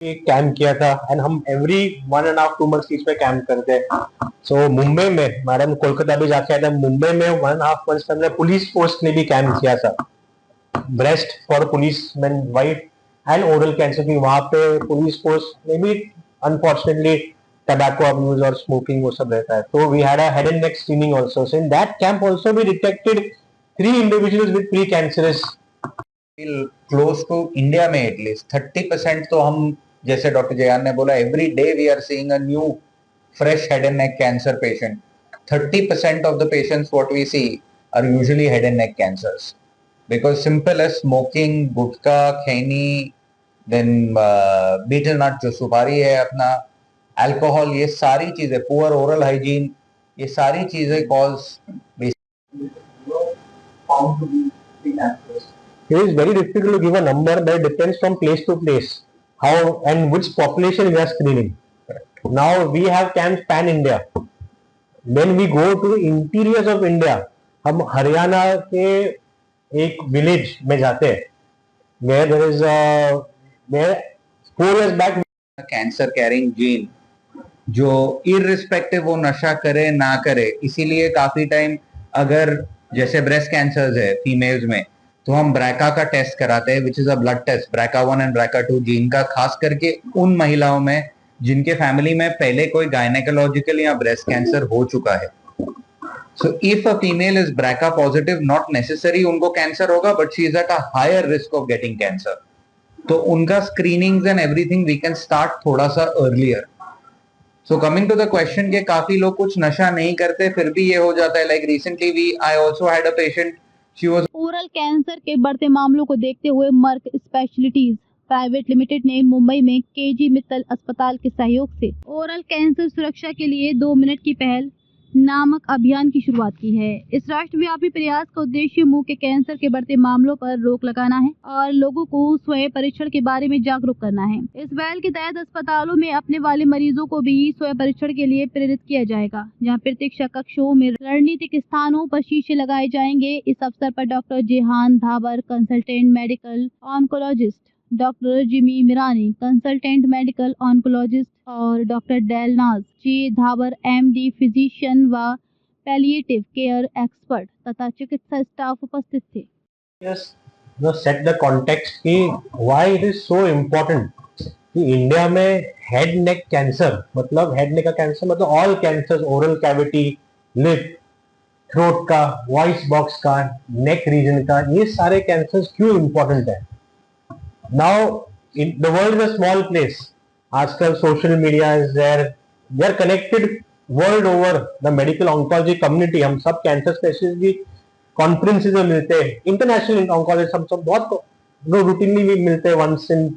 Camp किया था and हम एवरी 1.5-2 मंथ्स इसमें कैंप करते हैं। सो मुंबई में, मैडम कोलकाता भी जाके आए थे, मुंबई में 1.5 मंथ्स के अंदर पुलिस फोर्स ने भी कैंप किया था, breast for police man wife and oral cancer की। वहां पे पुलिस फोर्स में भी अनफॉर्चुनेटली tobacco abuse और स्मोकिंग वो सब रहता है। तो we had a head and neck screening also. So in that camp also we detected 3 individuals with pre-cancerous। Close to India में एटलीस्ट 30% तो हम, जैसे डॉक्टर जयान ने बोला, every day we are seeing a new fresh head and neck cancer patient. 30% of the patients what we see are usually head and neck cancers because simple as smoking, gutkha, khaini, then betel nut जो सुपारी है अपना, alcohol, ये सारी चीजें, poor oral hygiene, ये सारी चीजें cause It is very difficult to give a number, but it depends from place to place how and which population we are screening. Now we have camps pan India. Then we go to the interiors of India. हम हरियाणा के एक village में जाते हैं, where there is where 4 years back cancer carrying gene, जो irrespective वो नशा करे ना करे, इसीलिए काफी टाइम अगर जैसे ब्रेस्ट कैंसर है फीमेल्स में, तो हम ब्रैका का टेस्ट कराते हैं, which is a blood test, BRCA1 and BRCA2 gene का, खास करके उन महिलाओं में जिनके फैमिली में पहले कोई गायनेकोलॉजिकल या ब्रेस्ट कैंसर हो चुका है। So if a female is BRCA positive, not necessary उनको कैंसर होगा, but she is at a higher risk of getting cancer. तो उनका screenings and everything we can start थोड़ा सा earlier. So coming to the question के काफी लोग कुछ नशा नहीं करते फिर भी ये हो जाता है। Like recently I also had a patient, she was oral cancer के बढ़ते मामलों को देखते हुए मर्क स्पेशलिटीज प्राइवेट लिमिटेड ने मुंबई में केजी मित्तल अस्पताल के सहयोग से ओरल कैंसर सुरक्षा के लिए 2 मिनट की पहल नामक अभियान की शुरुआत की है। इस राष्ट्रव्यापी प्रयास का उद्देश्य मुंह के कैंसर के बढ़ते मामलों पर रोक लगाना है और लोगों को स्वयं परीक्षण के बारे में जागरूक करना है। इस पहल के तहत अस्पतालों में अपने वाले मरीजों को भी स्वयं परीक्षण के लिए प्रेरित किया जाएगा, जहां प्रतीक्षा कक्षों में रणनीतिक स्थानों पर शीशे लगाए जाएंगे। इस अवसर पर doctor Jehan Dhabar, consultant medical oncologist, doctor Jimmy Mirani, consultant medical oncologist और doctor Delnaz G Dhabar, MD physician व पैलिएटिव केयर एक्सपर्ट तथा चिकित्सा स्टाफ उपस्थित थे। सेट द कॉन्टेक्स्ट कि why it is so important कि इंडिया में हेड नेक कैंसर, मतलब हेड नेक का कैंसर मतलब all cancer, oral cavity, lip, throat का, वॉइस बॉक्स का, नेक रीजन का, ये सारे कैंसर क्यों इम्पोर्टेंट है। Now, the world is a small place. आजकल social media is there. They are connected world over. The medical oncology community, हम सब कैंसर स्पेशलिस्ट भी कॉन्फ्रेंसेज में मिलते हैं, इंटरनेशनल ऑन्कोलॉजिस्ट हम सब बहुत रूटीनली भी मिलते हैं, once in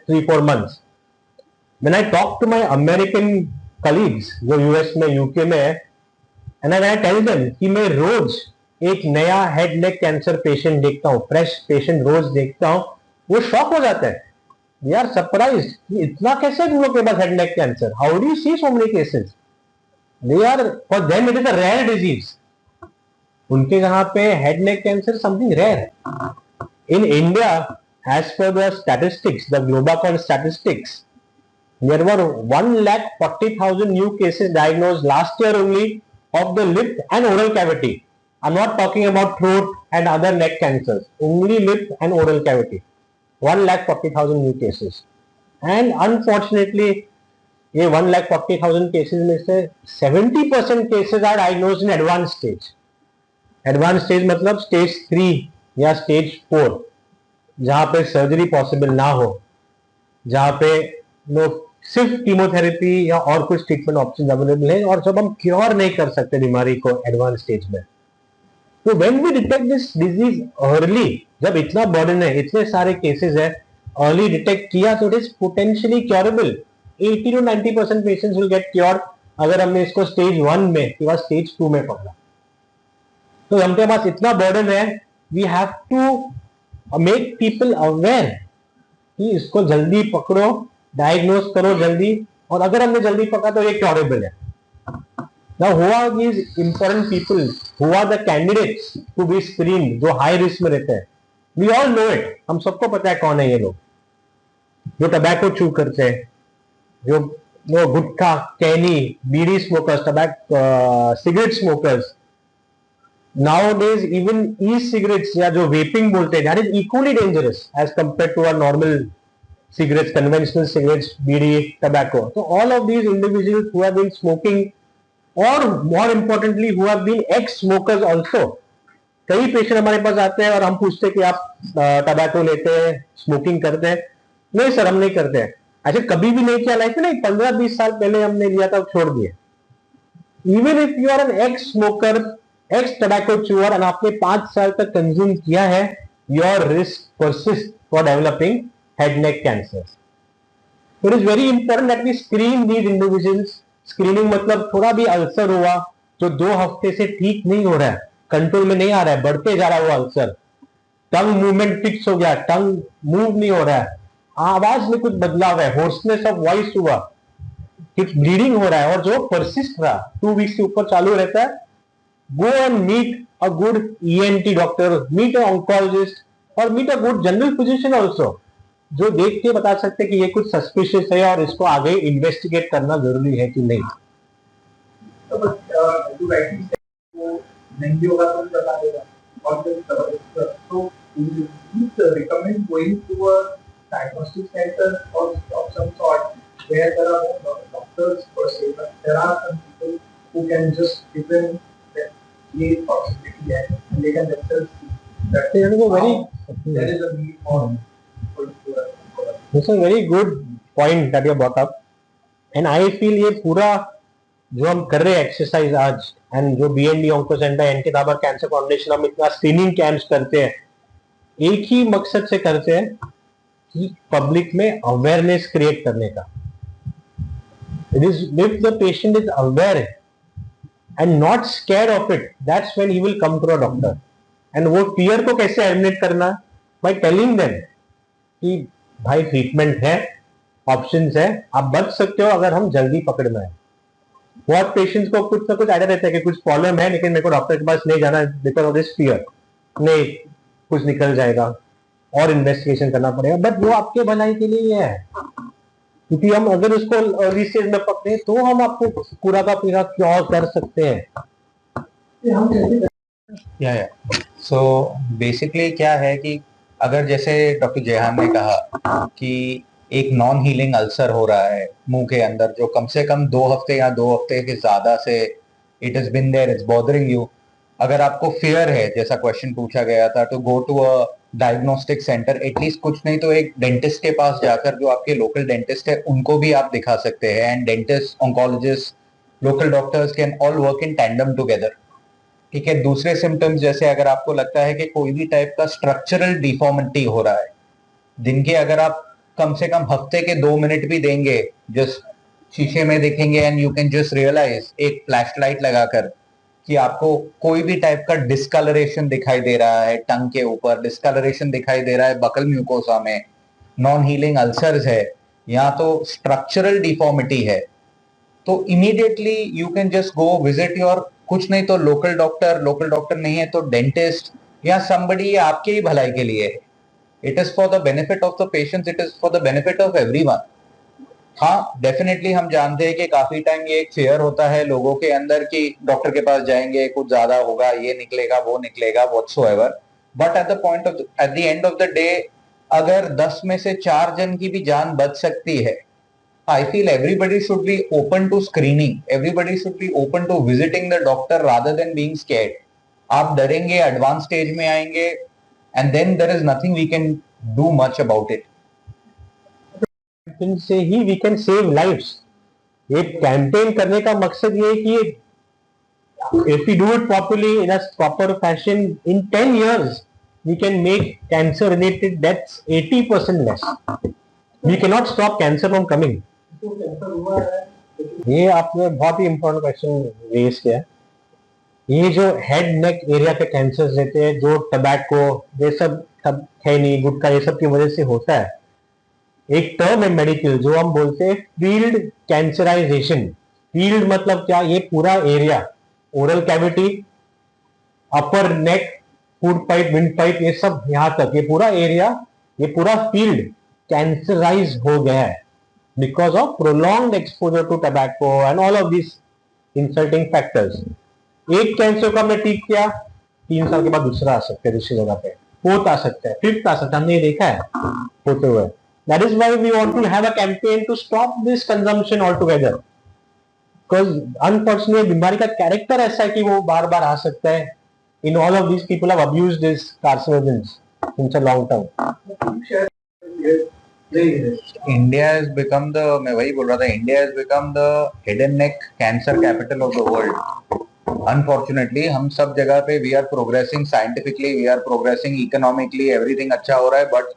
3-4 months. When I talk to my American colleagues जो US में, UK में है, and I tell them कि मैं रोज एक नया हेड नेक कैंसर पेशेंट देखता हूँ, फ्रेश पेशेंट रोज देखता हूँ, वो शॉक हो जाता है। दे आर सरप्राइज्ड कि इतना कैसे तुम लोग के पास head neck cancer, how do you see so many cases. They are, for them it is a rare disease. उनके यहाँ पे head neck cancer something rare है। In India, as per the statistics, the Globocan statistics, there were 1,40,000 new cases diagnosed last year only of the lip and oral cavity. I'm not talking about throat and other neck cancers, only lip and oral cavity. 1,40,000 new cases. And unfortunately, ये 1,40,000 cases में से 70% cases are diagnosed in advanced stage. Advanced stage मतलब stage 3 या stage 4, जहाँ पे surgery possible ना हो, जहाँ पे लोग सिर्फ कीमोथेरेपी या और कुछ ट्रीटमेंट ऑप्शन अवेलेबल है, और जब हम क्योर नहीं कर सकते बीमारी को एडवांस स्टेज में। तो when we detect this disease early, जब इतना बर्डन है, इतने सारे केसेस है, अर्ली डिटेक्ट किया तो it is potentially curable. 80 to 90% patients will get cured अगर हमने इसको स्टेज 1 में या स्टेज 2 में पकड़ा। तो हमके पास इतना बर्डन है, we have to make people aware कि इसको जल्दी पकड़ो, डायग्नोज करो जल्दी, और अगर हमने जल्दी पकड़ा तो ये क्योरेबल है। Now, who are these important people? Who are the candidates to be screened जो हाई रिस्क में रहते हैं? We all know it. हम सबको पता है कौन है ये लोग। जो टबैको चू करते हैं, जो वो gutkha, khaini, bidi smokers, cigarette smokers, nowadays even e cigarettes या जो वेपिंग बोलते हैं, that is equally dangerous as compare to our normal cigarettes, conventional cigarettes, bidi, tobacco. So all of these individuals who have been smoking, or more importantly, who have been ex-smokers also. कई patient हमारे पास आते हैं और हम पूछते हैं कि आप टबैको लेते हैं, स्मोकिंग करते हैं? नहीं सर, हम नहीं करते हैं। अच्छा, कभी भी नहीं किया लाइफ में? नहीं, 15-20 साल पहले हमने लिया था, छोड़ दिए। Even if you are an ex smoker, ex tobacco chewer, और आपने 5 साल तक कंज्यूम किया है, your risk persist for developing head neck cancer. So it is very important that we screen these individuals. Screening मतलब थोड़ा भी अल्सर हुआ जो 2 हफ्ते से ठीक नहीं हो रहा है, कंट्रोल में नहीं आ रहा है, बढ़ते जा रहा है वो अल्सर, टंग मूवमेंट फिक्स हो गया, टंग मूव नहीं हो रहा है, आवाज में कुछ बदलाव है, होर्सनेस ऑफ वॉइस हुआ, कुछ ब्लीडिंग हो रहा है, और जो परसिस्ट रहा 2 वीक्स से ऊपर चालू रहता है, go and meet a good ENT doctor, meet an oncologist, और meet a good general physician also, जो देख के बता सकते कि ये कुछ सस्पिशियस है और इसको आगे इन्वेस्टिगेट करना जरूरी है कि नहीं। नहीं होगा तो बता देगा, और तो recommend going to a diagnostic center or of some sort where there are no doctors per se, but there are some people who can just give them that ये possibility है, and they can themselves see that there is a need for. It's a very good point that you brought up, and I feel ये पूरा जो हम कर रहे हैं exercise आज, एंड जो BND ऑन्को सेंटर, एंटी दाबर कैंसर फाउंडेशन, हम इतना स्क्रीनिंग कैंप्स करते हैं, एक ही मकसद से करते हैं कि पब्लिक में अवेयरनेस क्रिएट करने का। It is if the patient is aware and not scared of it, that's when he will come to a doctor. And वो फियर को कैसे एलिमिनेट करना? By telling them कि भाई ट्रीटमेंट है, ऑप्शंस है, आप बच सकते हो अगर हम जल्दी पकड़ में आए। बहुत पेशेंट्स को कुछ ना कुछ आइडिया रहता है कि कुछ प्रॉब्लम है, लेकिन मेरे को डॉक्टर के पास नहीं जाना बिकॉज ऑफ दिस फियर, नहीं कुछ निकल जाएगा और इन्वेस्टिगेशन करना पड़ेगा, बट वो आपके भलाई के लिए ही है, क्योंकि हम अगर उसको अर्ली स्टेज में पकड़े तो हम आपको पूरा का पूरा क्योर कर सकते हैं। सो बेसिकली क्या है कि अगर जैसे डॉक्टर जेहान ने कहा कि एक नॉन हीलिंग अल्सर हो रहा है मुंह के अंदर, जो कम से कम 2 हफ्ते या 2 हफ्ते के ज्यादा से it is been there, it's bothering you, अगर आपको फियर है, जैसा क्वेश्चन पूछा गया था, तो go to a diagnostic centre, at least कुछ नहीं तो एक डेंटिस्ट के पास जाकर, जो आपके लोकल डेंटिस्ट है उनको भी आप दिखा सकते हैं, and dentist, oncologist, local doctors can all work in tandem together. ठीक है, दूसरे सिम्टम्स जैसे अगर आपको लगता है कि कोई भी टाइप का स्ट्रक्चरल डिफॉर्मिटी हो रहा है, दिन के अगर आप कम से कम हफ्ते के 2 मिनट भी देंगे, जस्ट शीशे में देखेंगे and you can just realise एक फ्लैश लाइट लगाकर कि आपको कोई भी टाइप का डिस्कलरेशन दिखाई दे रहा है, टंग के ऊपर डिस्कलरेशन दिखाई दे रहा है, बकल म्यूकोसा में नॉन हीलिंग अल्सर्स है, या तो स्ट्रक्चरल डिफॉर्मिटी है, तो immediately you can just go visit your, कुछ नहीं तो लोकल डॉक्टर नहीं है तो डेंटिस्ट या समबडी, आपके ही भलाई के लिए है। It is for the benefit of the patients, it is for the benefit of everyone. हाँ, डेफिनेटली हम जानते हैं कि काफी टाइम ये एक फेयर होता है लोगों के अंदर कि डॉक्टर के पास जाएंगे, कुछ ज्यादा होगा, ये निकलेगा वो निकलेगा, whatsoever, but at the end of the day अगर 10 में से 4 जन की भी जान बच सकती है, I feel everybody should be open to screening. Everybody should be open to visiting the doctor rather than being scared. आप डरेंगे, एडवांस स्टेज में आएंगे, and then there is nothing we can do much about it. से ही we can save lives. ये campaign करने का मकसद ये है कि if we do it properly in a proper fashion, in 10 years we can make cancer related deaths 80% less. We cannot stop cancer from coming. ये आपने बहुत ही इंपॉर्टेंट क्वेश्चन रेज किया। ये जो हेड नेक एरिया के कैंसर रहते हैं, जो टबैको, ये सब खैनी, गुटखा, ये सब की वजह से होता है, एक टर्म है मेडिकल जो हम बोलते हैं फील्ड कैंसराइजेशन। फील्ड मतलब क्या? ये पूरा एरिया, ओरल कैविटी, अपर नेक, फूड पाइप, विंड पाइप, ये सब यहाँ तक, ये पूरा एरिया, ये पूरा फील्ड कैंसराइज हो गया है because of prolonged exposure to tobacco and all of this insulting factors. एक कैंसर को हमने ठीक किया, 3 साल के बाद दूसरा आ सकता है दूसरी जगह पे, फोर्थ आ सकता है, फिफ्थ आ सकता है, हमने ये देखा है होते हुए। That is why we want to have a campaign to stop this consumption all together, because unfortunately बीमारी का कैरेक्टर ऐसा है कि वो बार बार आ सकता है। In all of this people have abused this carcinogens in a long term. India has become the, मैं वही बोल रहा था, India has become the head and neck cancer capital of the world. Unfortunately, हम सब जगह पे we are progressing scientifically, we are progressing economically, everything अच्छा हो रहा है, but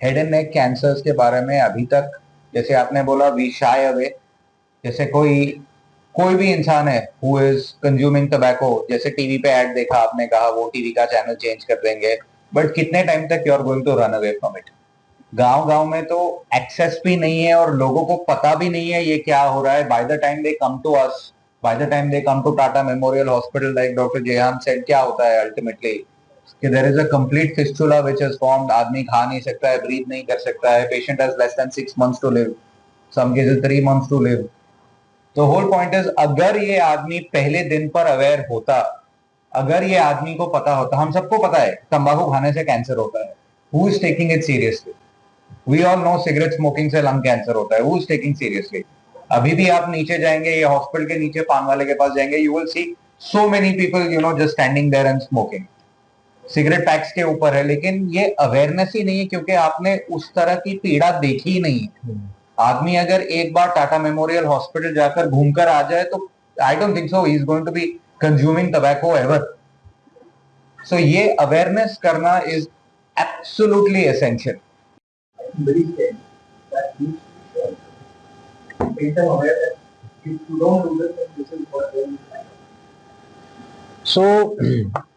head and neck cancers के बारे में अभी तक, जैसे आपने बोला we shy away, जैसे कोई भी इंसान है who is consuming tobacco, जैसे टीवी पे ऐड देखा आपने कहा वो टीवी का चैनल चेंज कर देंगे, बट कितने टाइम तक you are going to run away from it? गांव में तो एक्सेस भी नहीं है और लोगों को पता भी नहीं है ये क्या हो रहा है। By the time they come to us, by the time they come to Tata memorial hospital, like doctor Jehan said, क्या होता है अल्टीमेटली कि there is a complete fistula which has formed, आदमी खा नहीं सकता है, ब्रीथ नहीं कर सकता है, patient has less than 6 months to live, some cases 3 months to live. तो होल पॉइंट इज, अगर ये आदमी पहले दिन पर अवेयर होता, अगर ये आदमी को पता होता, हम सबको पता है तंबाकू खाने से कैंसर होता है, who is taking it seriously? We all know cigarette smoking से लंग कैंसर होता है, who is taking seriously? अभी भी आप नीचे जाएंगे, ये हॉस्पिटल के नीचे पान वाले के पास जाएंगे, you will see so many people, you know, just standing there and smoking. Cigarette PACS के ऊपर है, लेकिन ये अवेयरनेस ही नहीं है क्योंकि आपने उस तरह की पीड़ा देखी ही नहीं है। आदमी अगर एक बार टाटा मेमोरियल हॉस्पिटल जाकर घूमकर आ जाए तो I don't think so he is going to be consuming tobacco ever. So ये अवेयरनेस करना is absolutely essential. Very scary. That needs to be shared. Make them aware that if you don't do this, then this is what they will find. So,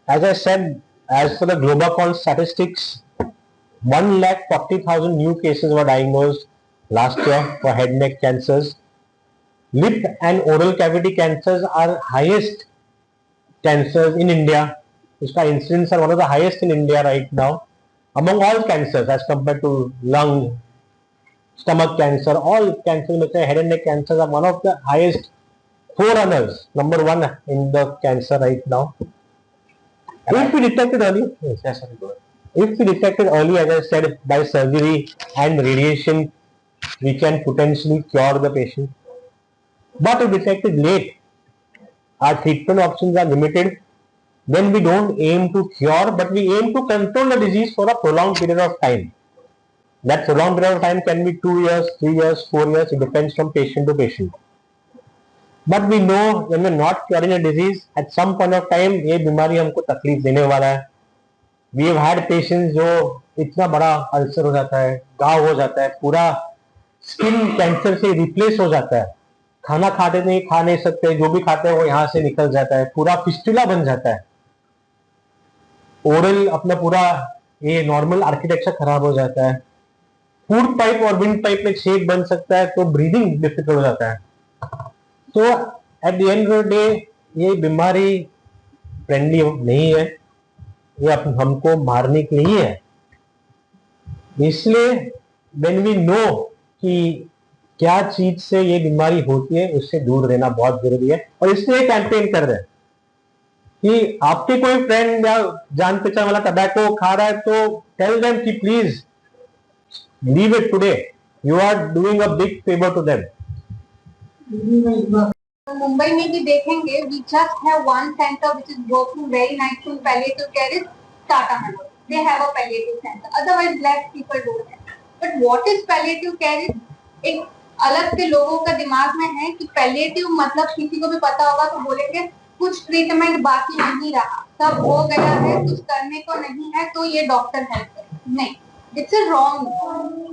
as I said, as for the Globacon statistics, 140,000 new cases were diagnosed last year for head neck cancers. Lip and oral cavity cancers are highest cancers in India. इसका incidence are one of the highest in India right now among all cancers as compared to lung, stomach cancer. All cancers में से head and neck cancers are one of the highest forerunners, number one in the cancer right now. If we detected early, if we detected early, as I said, by surgery and radiation, we can potentially cure the patient. But if detected late, our treatment options are limited. Then we don't aim to cure, but we aim to control the disease for a prolonged period of time. That prolonged period of time can be 2 years, 3 years, 4 years. It depends from patient to patient. But we know when we're not curing a disease, at some point of time, ये बीमारी हमको तकलीफ देने वाला है. We have had patients जो इतना बड़ा अल्सर हो जाता है, घाव हो जाता है, पूरा स्किन कैंसर से रिप्लेस हो जाता है, खाना खाते नहीं, खा नहीं सकते, जो भी खाते हैं वो यहाँ से निकल जाता है, पूरा फिस्टुला बन जाता है, ओरल अपना पूरा ये नॉर्मल आर्किटेक्चर खराब हो जाता है, फूड पाइप और विंड पाइप में छेद बन सकता है, तो ब्रीदिंग डिफिकल्ट हो जाता है। तो at the end of the day ये बीमारी फ्रेंडली नहीं है, ये हमको मारने के लिए है। इसलिए व्हेन वी नो कि क्या चीज से ये बीमारी होती है, उससे दूर रहना बहुत जरूरी है। और इसलिए कैंपेन कर रहे हैं कि आपके कोई फ्रेंड या जान पहचान वाला टबैको खा रहा है तो टेल देम कि please leave it today, you are doing a big favour to them. Mumbai में भी देखेंगे, we just have one center which is working very nicely in palliative care is Tata Memorial. They have a palliative center. Otherwise, less people do that. But what is palliative care is एक अलग से लोगों का दिमाग में है कि palliative मतलब किसी को भी पता होगा तो बोलेंगे कुछ ट्रीटमेंट बाकी नहीं रहा, सब हो गया है, कुछ करने को नहीं है तो ये डॉक्टर हेल्प करे। नहीं, it's a wrong.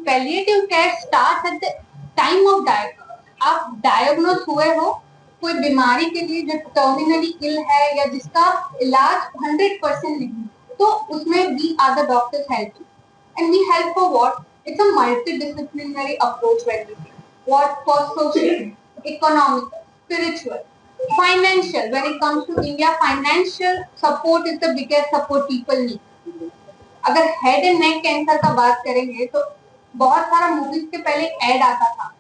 Palliative care starts at the time of diagnosis. आप डायग्नोज हुए हो कोई बीमारी के लिए जो टर्मिनली इल है या जिसका इलाज 100% नहीं, तो उसमें we are the doctors helping. And we help for what? It's a multidisciplinary approach when we do. What? For social, economical, spiritual, financial. When it comes to India, financial support is the biggest support people need. अगर head and neck cancer का बात करेंगे तो बहुत सारा movies के पहले add आता था,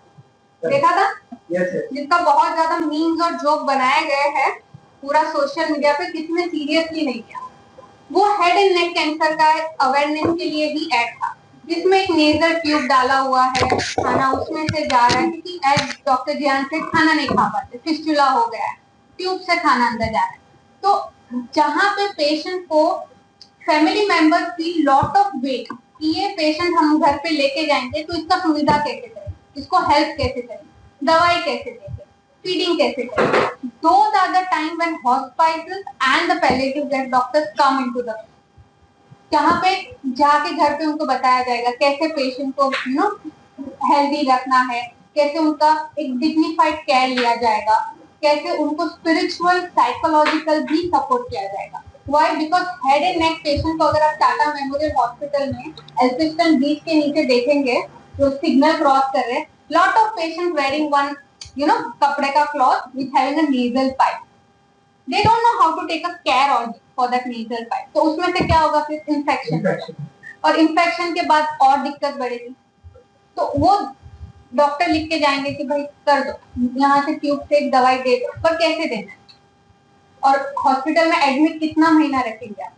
देखा था? Yes, yes. जिसका बहुत ज्यादा मीम्स और जोक बनाए गए हैं पूरा सोशल मीडिया पे, किसी ने सीरियसली नहीं लिया। वो हेड एंड नेक कैंसर का अवेयरनेस के लिए ही एड था, जिसमें एक नेजर ट्यूब डाला हुआ है, खाना उसमें से जा रहा है, क्योंकि एज डॉक्टर ध्यान से खाना नहीं खा पाते, फिस्टुला हो गया है, ट्यूब से खाना अंदर जा रहा है। तो जहाँ पे पेशेंट को फैमिली मेंबर्स की लॉट ऑफ वेट कि ये पेशेंट हम घर पे लेके जाएंगे तो इसका सुविधा कैसे करें, इसको हेल्प कैसे करें, दवाई कैसे देंगे, फीडिंग कैसे करें, those are the time when hospitals and the palliative care doctors come into the, जहाँ पे जाके घर पे उनको बताया जाएगा कैसे पेशेंट को हेल्दी रखना है, कैसे उनका एक डिग्निफाइड केयर लिया जाएगा, कैसे उनको स्पिरिचुअल साइकोलॉजिकल भी सपोर्ट किया जाएगा। Why? Because head and neck patient को अगर आप टाटा मेमोरियल हॉस्पिटल में एल्फिस्टन बीच के नीचे देखेंगे जो सिग्नल क्रॉस कर रहे हैं, lot of patient wearing one कपड़े का cloth with having a nasal pipe, they don't know how to take a care on for that nasal pipe, तो उसमें से क्या होगा फिर इन्फेक्शन, और इन्फेक्शन के बाद और दिक्कत बढ़ेगी। तो वो डॉक्टर लिख के जाएंगे कि भाई कर दो, यहाँ से ट्यूब से एक दवाई दे दो, पर कैसे देना है, और हॉस्पिटल में एडमिट कितना महीना रखेंगे आप,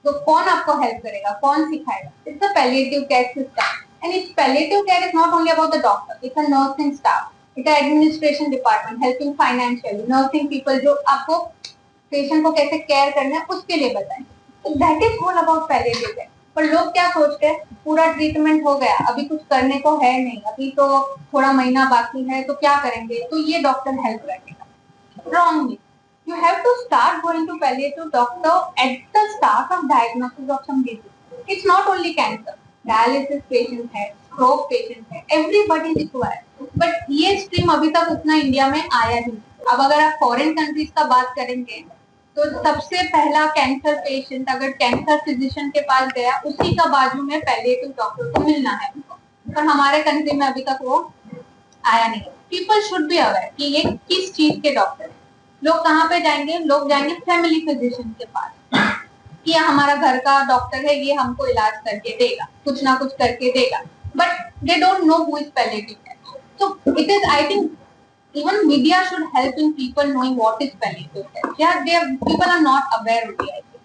तो कौन आपको हेल्प करेगा, कौन सिखाएगा? It's a palliative care system, and it's palliative care is not only about the doctor, it's a nursing staff, it's a administration department helping financially, nursing people जो आपको पेशेंट को कैसे केयर करना है उसके लिए बताएं। तो that is all about palliative care. पर लोग क्या सोचते हैं, पूरा ट्रीटमेंट हो गया, अभी कुछ करने को है नहीं, अभी तो थोड़ा महीना बाकी है, तो क्या करेंगे, तो ये डॉक्टर हेल्प करेगा। Wrong, you have to start going to palliative doctor at the start of diagnosis of some disease. It's not only cancer, dialysis patient है, stroke patient है, everybody required, but ये stream अभी तक उतना India में आया ही नहीं। अब अगर आप फॉरेन कंट्रीज का बात करेंगे तो सबसे पहला कैंसर पेशेंट अगर कैंसर फिजिशियन के पास गया, उसी का बाजू में पैलिएटिव डॉक्टर को मिलना है, पर हमारे कंट्री में अभी तक वो आया नहीं। पीपल शुड बी अवेयर कि ये किस चीज के डॉक्टर है। लोग कहाँ पे जाएंगे, लोग जाएंगे फैमिली फिजिशियन के पास कि हमारा घर का डॉक्टर है, ये हमको इलाज करके देगा, कुछ ना कुछ करके देगा, but they don't know who is palliative care. So it is, I think even media should help in people knowing what is palliative care. Yeah, people are not aware of it.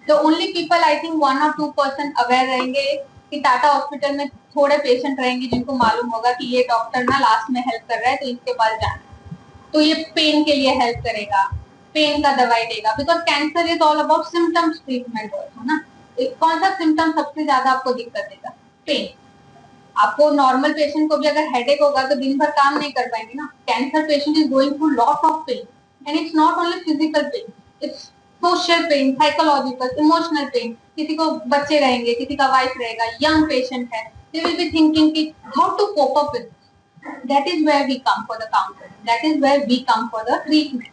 The only people I think 1 or 2% aware रहेंगे कि Tata hospital में थोड़े patient रहेंगे जिनको मालूम होगा कि ये डॉक्टर ना लास्ट में हेल्प कर रहा है, तो इसके पास जाना, तो ये पेन के लिए हेल्प करेगा, पेन का दवाई देगा, because cancer is all about symptoms treatment also ना। कौन सा सिम्टम सबसे ज्यादा आपको दिक्कत देगा? पेन। आपको नॉर्मल पेशेंट को भी अगर हेडेक होगा तो दिन भर काम नहीं कर पाएंगे ना। Cancer patient is going through lot of pain, and it's not only physical pain, it's social pain, psychological, emotional pain. किसी को बच्चे रहेंगे, किसी का वाइफ रहेगा, यंग पेशेंट है, दे विल बी थिंकिंग कि how to cope up with. That is where we come for the counseling. That is where we come for the treatment.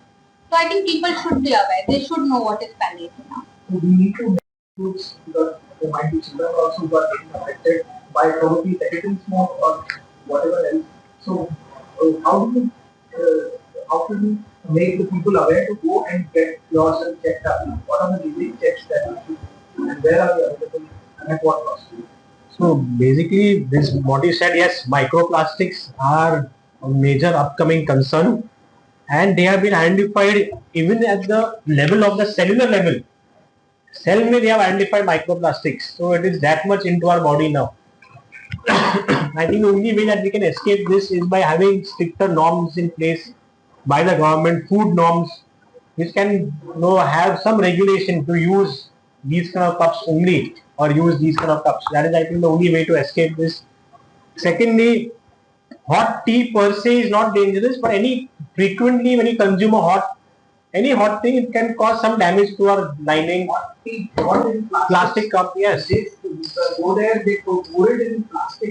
So I think people should be aware. They should know what is palliative now. So we need to include because there might be children also who are getting affected by probably secondary smoke or whatever else. So how can you make the people aware to go and get yourself checked up? What are the basic checks that you should do, and where are they available and at what cost? So basically, this what you said, yes, microplastics are a major upcoming concern, and they have been identified even at the level of the cellular level. Cell may they have identified microplastics, so it is that much into our body now. I think the only way that we can escape this is by having stricter norms in place by the government, food norms, which can have some regulation to use these kind of cups only, or use these kind of cups. That is, I think, the only way to escape this. Secondly, hot tea per se is not dangerous, but frequently when you consume any hot thing, it can cause some damage to our lining. What in plastic Plastic cup, yes. Go there, they pour it in plastic.